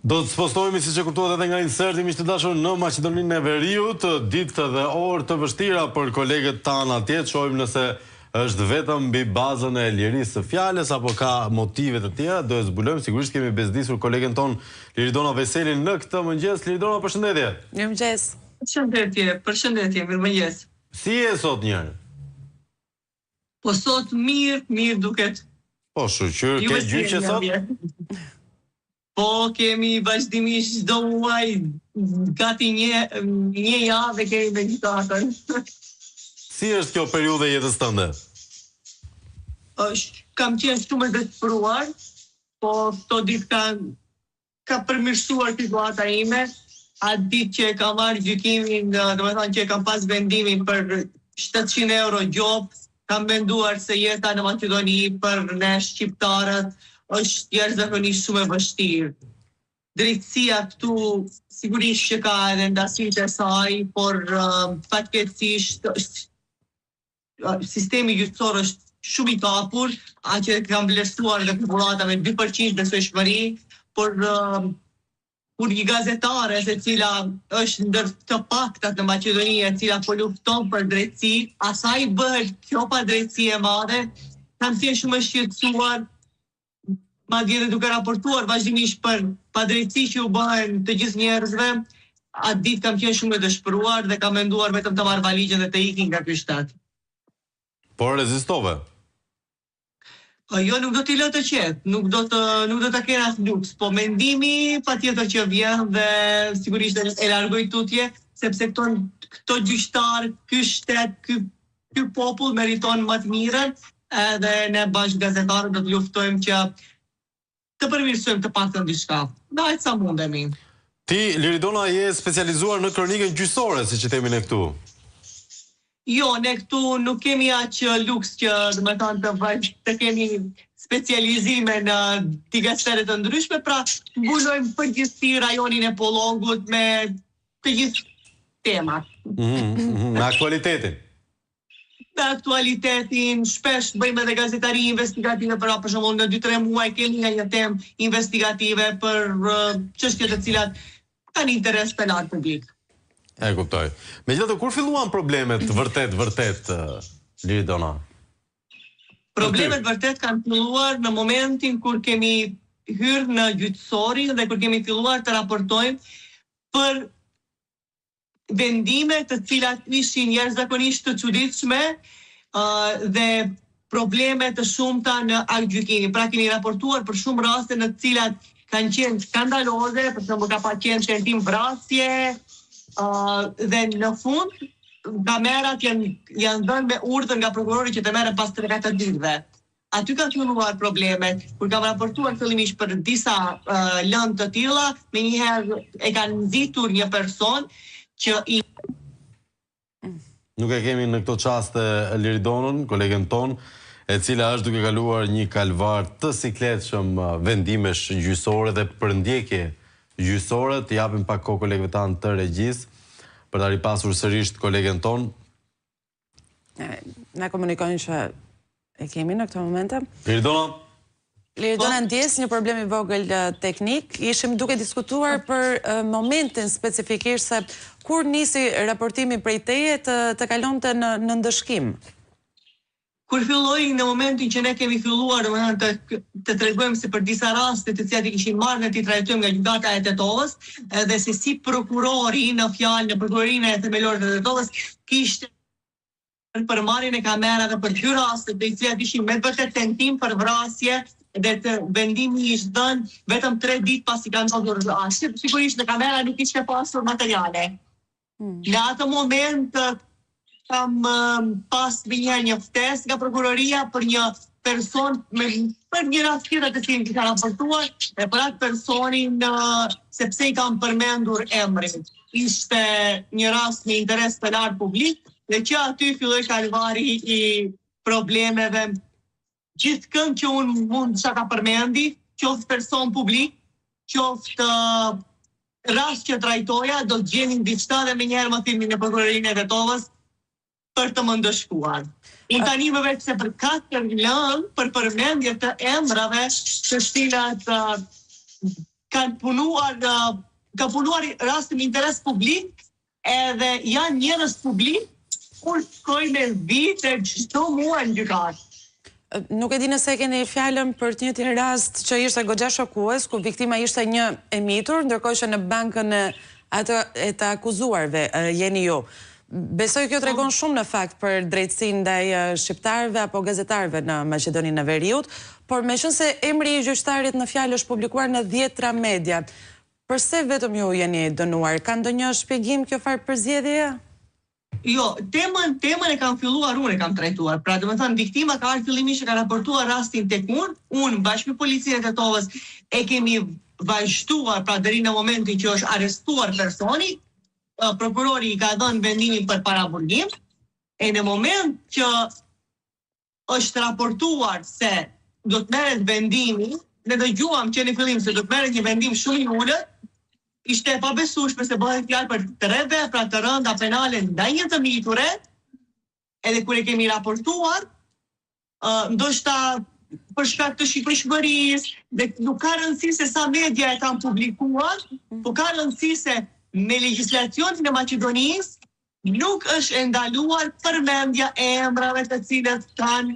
Do të spostohemi si që kuptuat edhe nga inserti miq të dashur në Maqedoninë e Veriut, ditë dhe orë të vështira për kolegët tanë atje, shohim nëse është vetëm mbi bazën e lirisë së fjalës apo ka motive të tjera, do e zbulojmë. Sigurisht kemi bezdisur kolegen ton Liridona Veselin në këtë mëngjes. Liridona, përshëndetje. Mirëmëngjes. Përshëndetje, mirëmëngjes. Si je sot njëherë? Po sot mirë duket. Po shoqyr, ke gjyqje sot? Po kemi vazhdimisht çdo muaj gati një javë kemi meditatën. Si është kjo periudhë e jetës tënde? Kam qenë shumë e dëshpëruar, po këto ditë ka përmirësuar situata ime. Atë ditë që kam marrë gjykimin, domethënë që kam pas vendimin për 700 euro gjop, kam menduar se jeta në Maqedoni për ne shqiptarët është jashtëzakonisht shumë e vështirë. Drejtësia këtu sigurisht që ka edhe ndasitë e saj, por fatkeqësisht sistemi gjyqësor është shumë i kapur, që kam vlerësuar nga populata me 2% besueshmëri, por kur një gazetare e cila është ndër të paktat në Maqedoni, e cila po lufton për drejtësi, asaj bëhet kjo pa drejtësi e madhe, kam qenë shumë e shqetësuar, madje edhe duke raportuar vazhdimisht për padrejtësi që u bëhen të gjithë njerëzve. Atë ditë kam qenë shumë e dëshpëruar dhe kam menduar vetëm të marr valizhen dhe të ikin nga ky shtet. Por rezistove? Jo, nuk do t'i lë të qetë, nuk do ta kenë as luks, po mendimi patjetër që vjen dhe sigurisht e largoj tutje, sepse këto gjyqtar, ky shtet, ky popull meriton më të mirën, edhe ne bashkë gazetarët do të luftojmë që të përmirësojmë të paktën diçka. Dajt sa mundemi. Ti, Liridona, je specializuar në kronikën gjyqësore, siç e themi ne këtu. Jo, ne këtu nuk kemi aq luks që domethënë të kemi specializime në digastere të ndryshme, pra mbulojmë përgjithësi rajonin e Polongut me të gjithë temat. Me aktualitetin. Me aktualitetin, shpesh bëjmë edhe gazetari investigative, për shembull në 2-3 muaj kemi një temë investigative për çështje të cilat kanë interes penal publik. E kuptoj. Megjithatë, kur filluan problemet vërtet, Liridona? Problemet vërtet kanë filluar në momentin kur kemi hyrë në gjyqësorin dhe kur kemi filluar të raportojmë për vendime të cilat ishin jashtëzakonisht të çuditshme dhe probleme të shumta në aktgjykimi. Pra kemi raportuar për shumë raste në të cilat kanë qenë skandaloze, për shembull ka qenë tentim vrasje, dhe në fund kamerat janë dhënë me urdhër nga prokurori që të merren pas 3-4 ditëve. Aty kanë filluar problemet, kur kam raportuar fillimisht për disa lëndë të tilla, menjëherë e kanë nxitur një person që Nuk e kemi në këto çaste Liridonën, kolegen ton, e cila është duke kaluar një kalvar të sikletshëm vendimesh gjyqësore dhe përndjekje gjyqësore. Të japim pak kohë kolegëve tanë të regjisë për ta ripasur sërish kolegen ton. Na komunikojnë që e kemi në këto momente. Liridona, ndjes një problem i vogël teknik. Ishim duke diskutuar për momentin specifikisht se kur nisi raportimi prej teje të kalonte në ndëshkim. Kur filloi në momentin që ne kemi filluar të tregojmë se për disa raste të cilat i kishin marrë ne ti trajtojmë nga gjykata e Tetovës, dhe se si prokurori në fjalë në prokurorinë e themelore të Tetovës kishte për marrjen e kamerave për dy raste të cilat ishin me vërtet tentim për vrasje dhe të vendimi ishte dhënë vetëm 3 ditë pasi kanë ndodhur vrasje. Sigurisht në kamera nuk ishte pasur materiale. Në atë moment kam pas një ftesë nga prokuroria për një person për një rast tjetër të cilin ka raportuar, e për atë personin sepse i kam përmendur emrin. Ishte një rast me interes penal publik dhe që aty filloi kalvari i problemeve. Gjithkënd që unë mund që ka përmendi, qoftë person publik, qoftë rast që trajtoja, do të gjenin diçka dhe menjëherë më thirrnin në prokurorinë e Tetovës për të më ndëshkuar. Unë tani më vetë se për 4 lëndë për përmendje të emrave të cilat kanë punuar rastin interes publik, edhe janë njerëz publik, kur shkojnë me vite çdo muaj në gjykatë. Nuk e di nëse keni fjalën për të njëjtin rast që ishte goxha shokues, ku viktima ishte një emitur, ndërkohë që në bankën e të akuzuarve jeni ju. Besoj kjo tregon shumë në fakt për drejtësinë ndaj shqiptarëve apo gazetarëve në Maqedoninë e Veriut, por meqense emri i gjyqtarit në fjalë është publikuar në 10 media, përse vetëm ju jeni dënuar? Ka ndonjë shpjegim kjo farë përzgjedhjeje? Jo, temën e kam filluar unë e kam trajtuar. Pra, do të thënë, viktima ka ardhur fillimisht e ka raportuar rastin tek unë bashkë me policinë e Tetovës e kemi vazhduar, pra deri në momentin që është arrestuar personi, prokurori i ka dhënë vendimin për paraburgim, e në moment që është raportuar se do të merret vendimi, ne dëgjuam që në fillim se do të merret një vendim shumë i ulët, ishte e pabesueshme se bëhet fjalë për 3 vepra të rënda penale ndaj një të miture, edhe kur e kemi raportuar, ndoshta për shkak të shqiptarishmërisë, dhe nuk ka rëndësi se sa media e kanë publikuar, por ka rëndësi se me legjislacionin e Maqedonisë nuk është e ndaluar përmendja e emrave të cilët kanë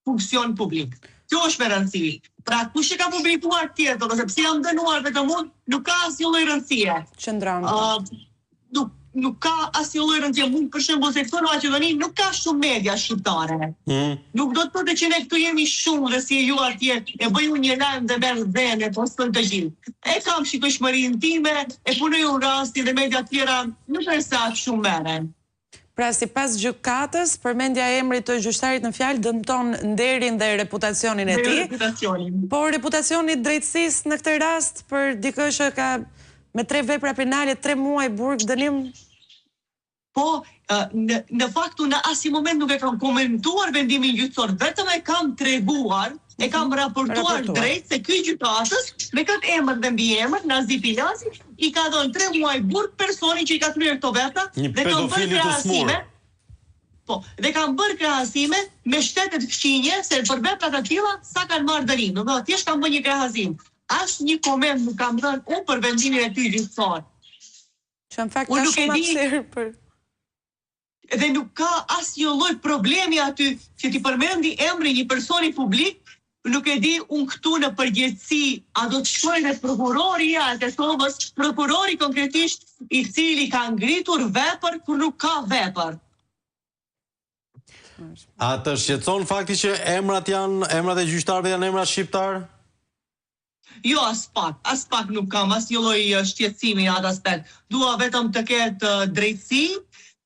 funksion publik. Kjo është me rëndësi. Pra, kush e ka publikuar tjetër, ose pse jam dënuar vetëm unë, nuk ka asnjë lloj rëndësie. Qëndron. Nuk ka asnjë lloj rëndësie. Mund për shembull se këtu në Maqedoni nuk ka shumë media shqiptare. Nuk do të thotë që ne këtu jemi shumë dhe si ju atje e bëj unë një lajm dhe merr dhënë po s'ton të gjithë. E kam shikojshmërinë time, e punoj unë rastin dhe media të tjera nuk është sa shumë merren. Pra, sipas gjykatës, përmendja e emrit të gjyqtarit në fjalë dëmton nderin dhe reputacionin e tij. Por reputacioni i drejtësisë në këtë rast për dikë që ka me 3 vepra penale 3 muaj burg dënim? Po, në fakt unë në asnjë moment nuk e kam komentuar vendimin gjyqësor, vetëm e kam treguar, e kam raportuar drejt se ky gjykatës me këtë emër dhe mbiemër Nazi Pilasi i ka dhënë 3 muaj burg personin që i ka kryer këto vepra dhe kam bërë krahasime. Po, dhe kam bërë krahasime me shtetet fqinje se për veprat të tilla sa kanë marrë dënim. Do të thjesht kam bërë një krahasim. Asnjë koment nuk kam dhënë unë për vendimin e tij gjyqësor. Që në fakt ka shumë aftësirë për... Dhe nuk ka asnjë lloj problemi aty që ti përmendi emrin një personi publik. Nuk e di unë këtu në përgjithësi, a do të shkojnë dhe prokurori e Tetovës, prokurori konkretisht i cili ka ngritur vepër kur nuk ka vepër. A të shqetëson fakti që emrat e gjyqtarëve janë emra shqiptar? Jo, as pak nuk kam asnjë lloj shqetësimi në atë aspekt. Dua vetëm të ketë drejtësi,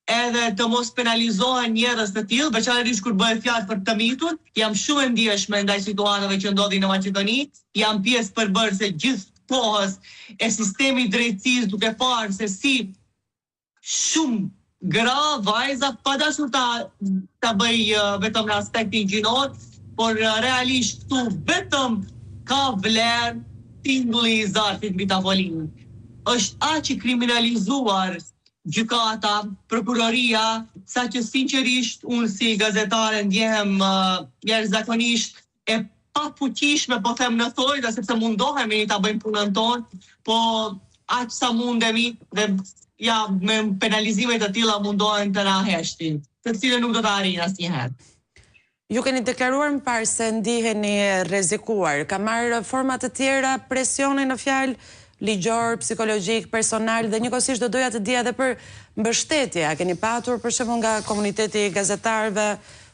edhe të mos penalizohen njerëz të tillë, veçanërisht kur bëhet fjalë për të mitur. Jam shumë e ndjeshme ndaj situatave që ndodhin në Maqedoni, jam pjesë përbërëse gjithë kohës e sistemi drejtësisë, duke parë se si shumë gra, vajza, pa dashur ta bëj vetëm në aspektin gjinor, por realisht këtu vetëm ka vlerë tingulli i zarfit mbi tavolinë. Është aq i kriminalizuar gjykata, prokuroria, sa që sinqerisht unë si gazetare ndjehem jashtëzakonisht e pafuqishme, po them në thojë, sepse mundohemi ta bëjmë punën tonë, po aq sa mundemi dhe ja me penalizime të tilla mundohen të na heshtin, të cilën nuk do ta arrijnë asnjëherë. Ju keni deklaruar më parë se ndiheni rrezikuar. Ka marrë forma të tjera presioni në fjalë ligjor, psikologjik, personal dhe njëkohësisht do doja të dija edhe për mbështetje. A keni patur për shembull nga komuniteti i gazetarëve,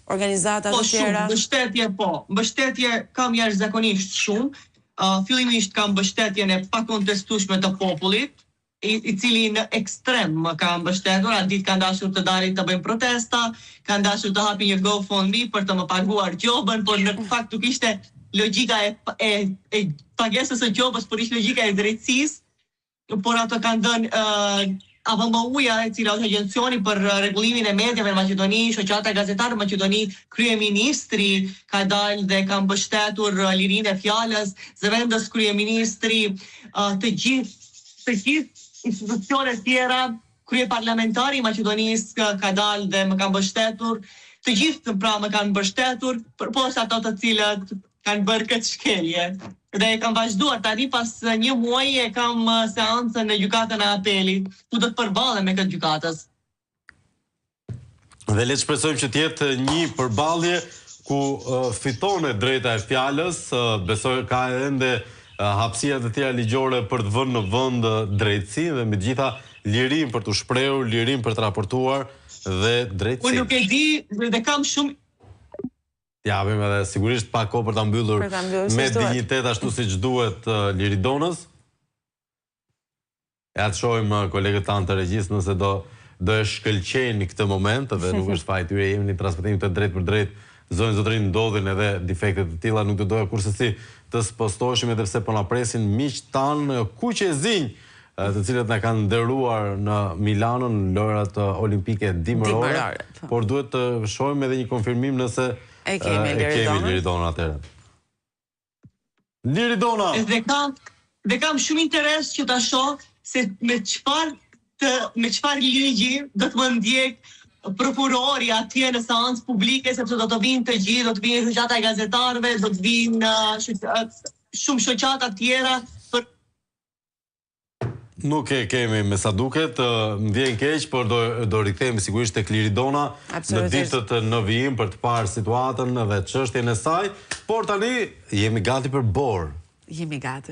organizata të tjera? Mbështetje kam jashtëzakonisht shumë. Fillimisht kam mbështetjen e pakontestueshme të popullit, i cili në ekstrem më ka mbështetur. Atë ditë kanë dashur të dalin të bëjnë protesta, kanë dashur të hapin një GoFundMe për të më paguar gjobën, por në fakt nuk ishte logjika e pagesës së gjobës, por ishte logjika e drejtësisë, por ato kanë dhënë AVMU-ja, e cila është agjencioni për rregullimin e mediave në Maqedoni, shoqata e gazetarëve në Maqedoni, kryeministri ka dalë dhe ka mbështetur lirinë e fjalës, zëvendës kryeministri, të gjithë institucionet tjera, kryeparlamentari i Maqedonisë ka dalë dhe më ka mbështetur, të gjithë pra më kanë mbështetur, përposa ato të cilët kanë bërë këtë shkelje. Dhe e kam vazhduar tani pas një muaji e kam seancën në gjykatën e apelit, ku do të përballem me këtë gjykatës. Dhe le të shpresojmë që të jetë një përballje ku fiton e drejta e fjalës, besoj ka ende hapësira të tjera ligjore për të vënë në vend drejtësi dhe me gjitha lirim për të shprehur, lirim për të raportuar dhe drejtësi. Unë nuk e di dhe kam shumë. Japim edhe sigurisht pa kohë për ta mbyllur me dinjitet ashtu siç duhet Liridonës. Ja të shohim kolegët tanë të regjisë nëse do e shkëlqejnë këtë moment dhe nuk është faj tyre, jemi një transmetim të drejt për drejt, zonjë zotërin ndodhin edhe defektet të tilla, nuk të doja kurse si të spostoheshim edhe pse po na presin miq tanë kuqezinj, të cilët na kanë nderuar në Milanën në lojrat olimpike dimërore, por duhet të shohim edhe një konfirmim nëse e kemi Liridonën atëherë. Liridona! Dhe kam shumë interes që ta shoh se me çfarë ligji do të më ndjek prokurori atje në seancë publike, sepse do të vinë të gjithë, do të vinë shoqata e gazetarëve, do të vinë shumë shoqata tjera. Nuk e kemi me sa duket, më vjen keq, por do rikthehemi sigurisht tek Liridona në ditët në vijim për të parë situatën dhe çështjen e saj, por tani jemi gati për Borë. Jemi gati.